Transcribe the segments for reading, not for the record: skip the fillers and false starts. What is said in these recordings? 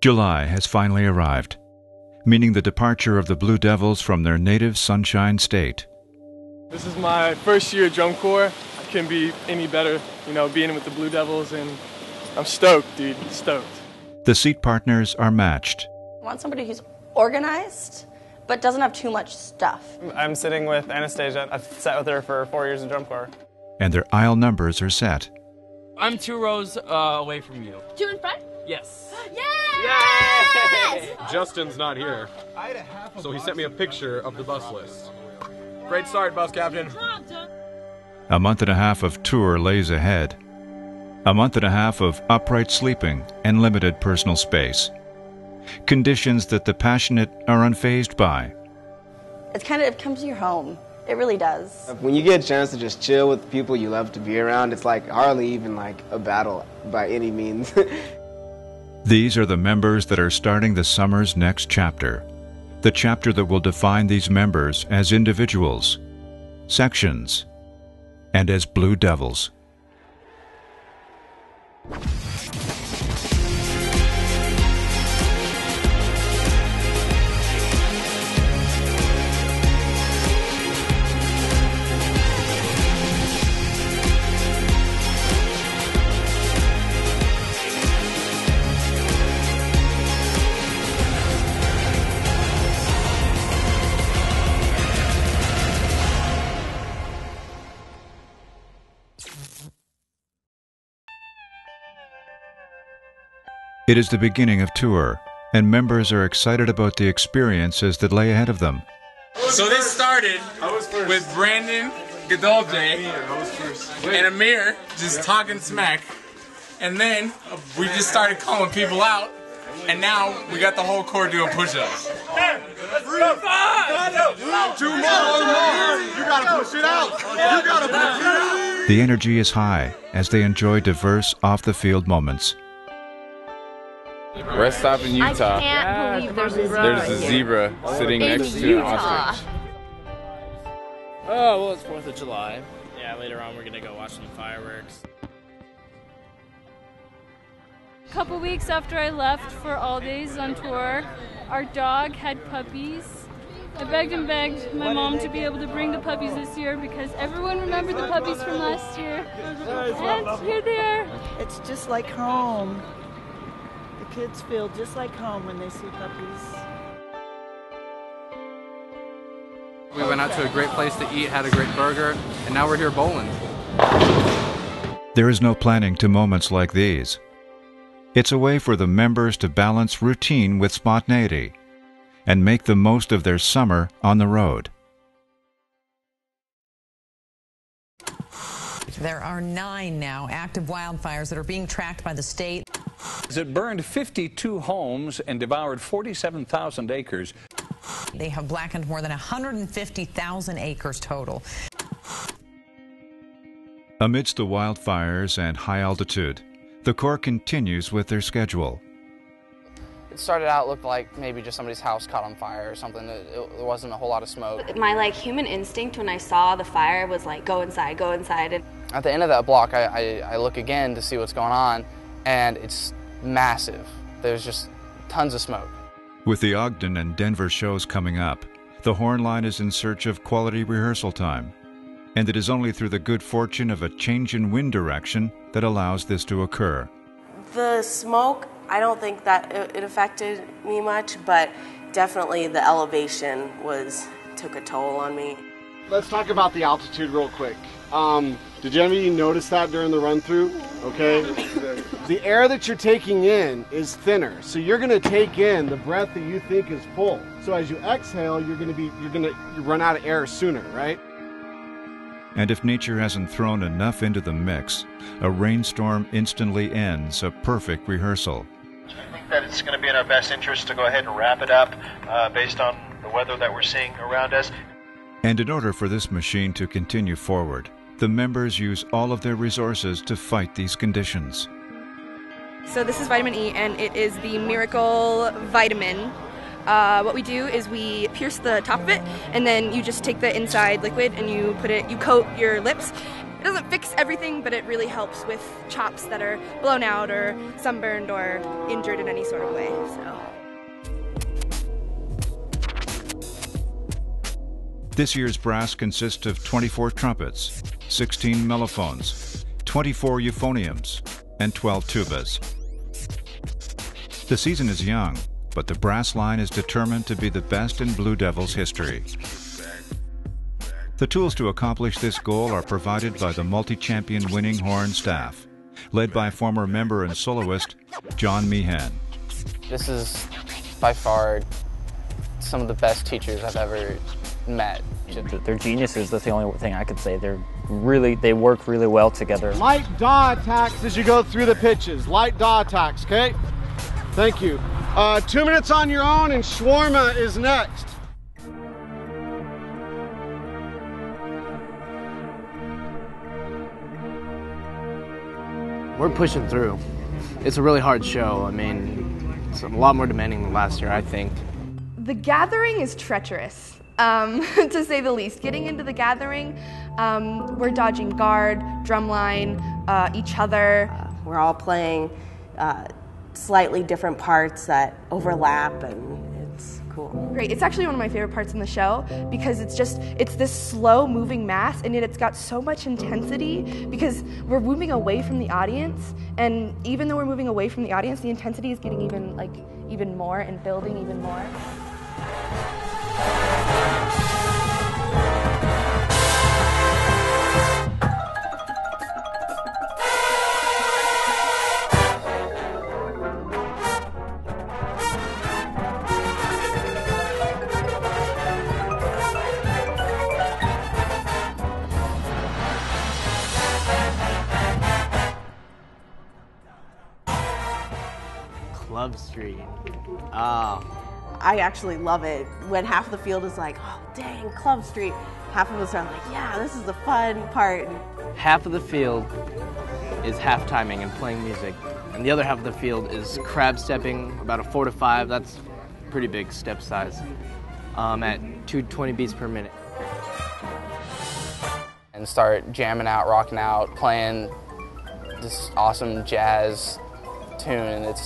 July has finally arrived, meaning the departure of the Blue Devils from their native Sunshine State. This is my first year at drum corps. I couldn't be any better, being with the Blue Devils, and I'm stoked, dude, stoked. The seat partners are matched. I want somebody who's organized, but doesn't have too much stuff. I'm sitting with Anastasia. I've sat with her for 4 years in drum corps. And their aisle numbers are set. I'm 2 rows away from you. 2 in front? Yes. Yes! Justin's not here, so he sent me a picture of the bus list. Great start, bus captain. A month and a half of tour lays ahead. A month and a half of upright sleeping and limited personal space. Conditions that the passionate are unfazed by. It comes to your home. It really does. When you get a chance to just chill with the people you love to be around, it's like hardly even like a battle by any means. These are the members that are starting the summer's next chapter. The chapter that will define these members as individuals, sections, and as Blue Devils. It is the beginning of tour, and members are excited about the experiences that lay ahead of them. So this started with Brandon, Gadolje, and Amir just talking smack. And then we just started calling people out, and now we got the whole corps doing push-ups. 2 more! You gotta push it out! You gotta push it out! The energy is high as they enjoy diverse off-the-field moments. Rest stop in Utah. I can't believe there's a zebra. There's a zebra sitting next to an ostrich. Oh, well, it's 4th of July. Yeah, later on we're going to go watch some fireworks. A couple weeks after I left for All Days on tour, our dog had puppies. I begged and begged my mom to be able to bring the puppies this year because everyone remembered the puppies from last year. And here they are. It's just like home. The kids feel just like home when they see puppies. We went out to a great place to eat, had a great burger, and now we're here bowling. There is no planning to moments like these. It's a way for the members to balance routine with spontaneity and make the most of their summer on the road. There are 9 now active wildfires that are being tracked by the state. It burned 52 homes and devoured 47,000 acres. They have blackened more than 150,000 acres total. Amidst the wildfires and high altitude, the Corps continues with their schedule. It started out, looked like maybe just somebody's house caught on fire or something. There wasn't a whole lot of smoke. My human instinct when I saw the fire was go inside, go inside. And at the end of that block, I look again to see what's going on, and it's massive. There's just tons of smoke. With the Ogden and Denver shows coming up, the Horn Line is in search of quality rehearsal time. And it is only through the good fortune of a change in wind direction that allows this to occur. The smoke, I don't think that it affected me much, but definitely the elevation took a toll on me. Let's talk about the altitude real quick. Did any of you notice that during the run-through? Okay. The air that you're taking in is thinner, so you're going to take in the breath that you think is full. So as you exhale, you're going to run out of air sooner, right? And if nature hasn't thrown enough into the mix, a rainstorm instantly ends a perfect rehearsal. I think that it's going to be in our best interest to go ahead and wrap it up based on the weather that we're seeing around us. And in order for this machine to continue forward, the members use all of their resources to fight these conditions. So this is vitamin E, and it is the miracle vitamin. What we do is we pierce the top of it, and then you just take the inside liquid and you coat your lips. It doesn't fix everything, but it really helps with chops that are blown out or sunburned or injured in any sort of way. So. This year's brass consists of 24 trumpets, 16 mellophones, 24 euphoniums, and 12 tubas. The season is young, but the brass line is determined to be the best in Blue Devils history. The tools to accomplish this goal are provided by the multi-champion winning horn staff, led by former member and soloist John Meehan. This is by far some of the best teachers I've ever met. They're geniuses, that's the only thing I could say. They work really well together. Light daw attacks as you go through the pitches. Light daw attacks, okay? Thank you. 2 minutes on your own, and shawarma is next. We're pushing through. It's a really hard show. I mean, it's a lot more demanding than last year, I think. The gathering is treacherous, to say the least. Getting into the gathering, we're dodging guard, drumline, each other. We're all playing slightly different parts that overlap, and it's cool. Great. It's actually one of my favorite parts in the show because it's this slow moving mass, and yet it's got so much intensity because we're moving away from the audience, and even though we're moving away from the audience, the intensity is getting even more and building even more. Club Street. I actually love it when half of the field is like, oh dang, Club Street. Half of us are like, yeah, this is the fun part. Half of the field is half timing and playing music, and the other half of the field is crab stepping, about a 4 to 5. That's pretty big step size, at 220 beats per minute. And start jamming out, rocking out, playing this awesome jazz tune, and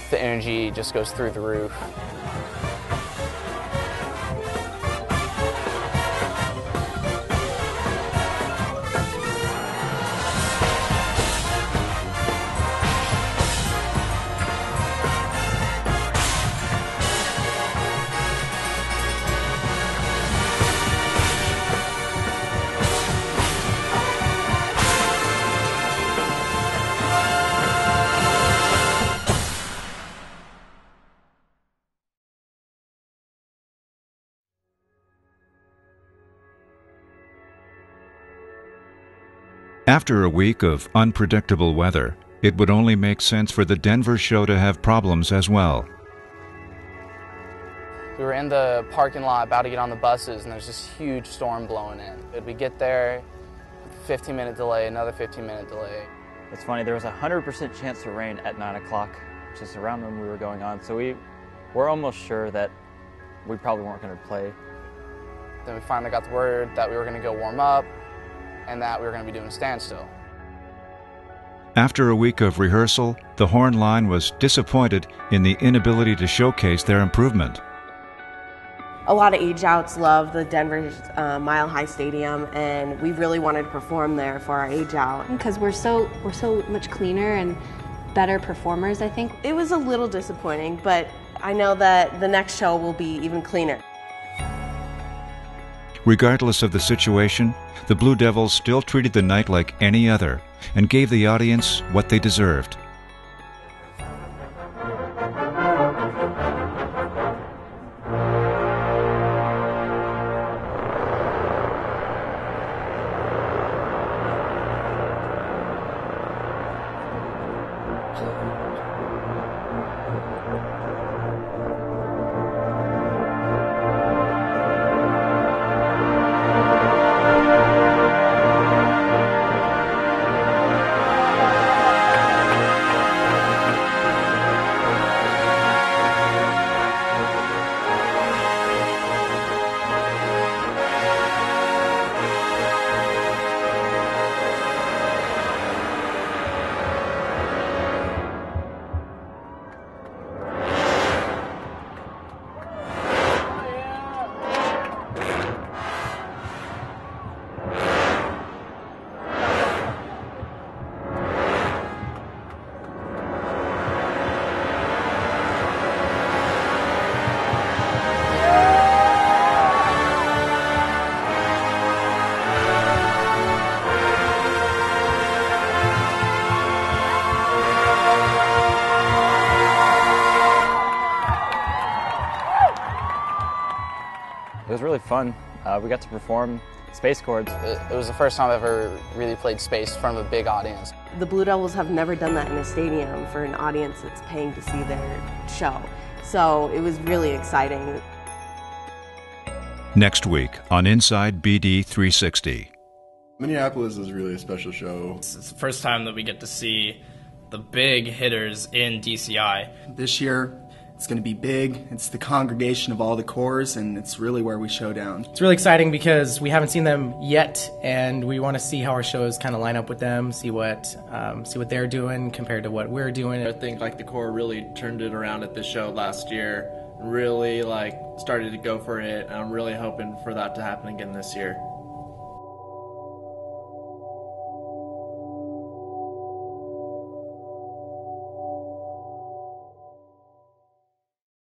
the energy just goes through the roof. After a week of unpredictable weather, it would only make sense for the Denver show to have problems as well. We were in the parking lot about to get on the buses, and there's this huge storm blowing in. We get there, 15-minute delay, another 15-minute delay. It's funny, there was a 100% chance of rain at 9 o'clock, which is around when we were going on, so we're almost sure that we probably weren't going to play. Then we finally got the word that we were going to go warm up, and that we were going to be doing a standstill. After a week of rehearsal, the horn line was disappointed in the inability to showcase their improvement. A lot of age-outs love the Denver Mile High Stadium, and we really wanted to perform there for our age-out. Because we're so much cleaner and better performers, I think. It was a little disappointing, but I know that the next show will be even cleaner. Regardless of the situation, the Blue Devils still treated the night like any other and gave the audience what they deserved. really fun. We got to perform space chords. It was the first time I've ever really played space in front of a big audience. The Blue Devils have never done that in a stadium for an audience that's paying to see their show. So it was really exciting. Next week on Inside BD360. Minneapolis is really a special show. It's the first time that we get to see the big hitters in DCI. This year, it's going to be big. It's the congregation of all the corps, and it's really where we show down. It's really exciting because we haven't seen them yet, and we want to see how our shows kind of line up with them, see what they're doing compared to what we're doing. I think like the corps really turned it around at this show last year, really like started to go for it, and I'm really hoping for that to happen again this year.